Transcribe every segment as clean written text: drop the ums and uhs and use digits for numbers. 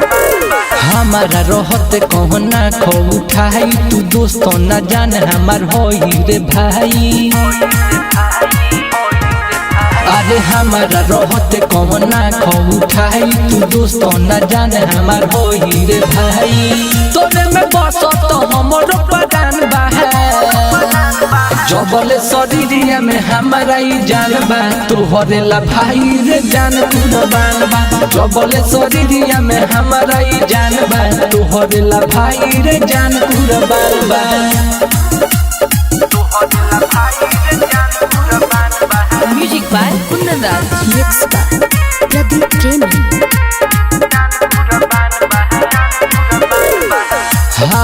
हमारा रहते कहना खो उठाई तू दोस्तों न जान हमार होई रे भाई। अरे हमारा रहते कहना खो उठाई तू दोस्तों न जान हमार होई रे भाई। तोरे में बसो तो हमरो परान बा जबले शरीरिया में हमारा ही जान बा तोहरे ला भाई रे जान कुर्बान बा। जबले शरीरिया में हमारा ही जान बा तोहरे ला भाई रे जान कुर्बान बा। Music by Kundan Raj, mix by Pradeep Premi.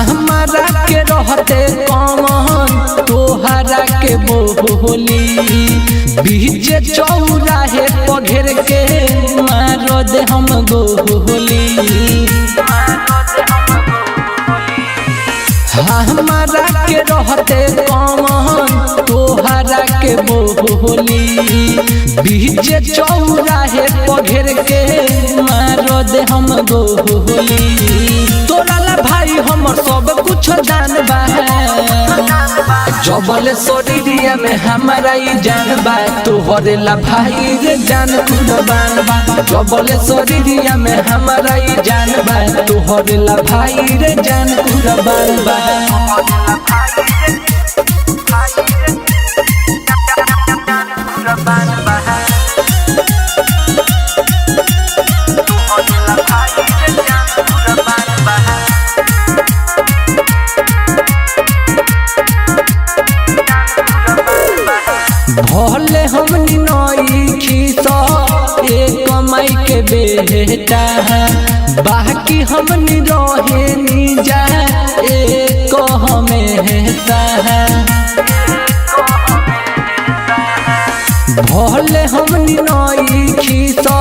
हमारा के रहते कौन तोहरा के बोली बीच चौराहे पघेर के मारो दे हम गोली। हमारा के रहते कौन तोहरा के बोली बीच चौराहे पघेर के मारो दे हम गोली। तोरा ला भाई हमर सब कुछ जान बा जबले शरीरिया में हमारा ही जान बा तोहरे ला भाई रे जान कुर्बान बा। जबले शरीरिया में हमारा ही जान बा तोहरे ला भाई रे जान कुर्बान बा। भले हमनी नई खीसा एक कमाई के बेटा बाकी हमनी रहे निजा एक हमेशा। भले हमनी नई खीसा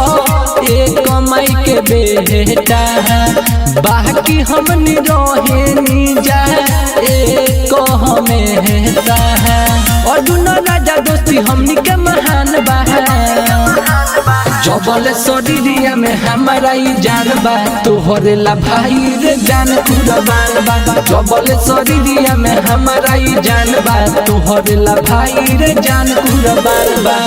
एक कमाई के बेटा बाकी हमनी रहे निजा एक हमेशा। और दुनो राजा दोस्ती हमनी के महान बा जबले शरीरिया में हमारा ही जान बा तोहरे ला भाई रे जान कुर्बान बा। जबले शरीरिया में हमारा ही जान बा तोहरे ला भाई रे जान कुर्बान बा।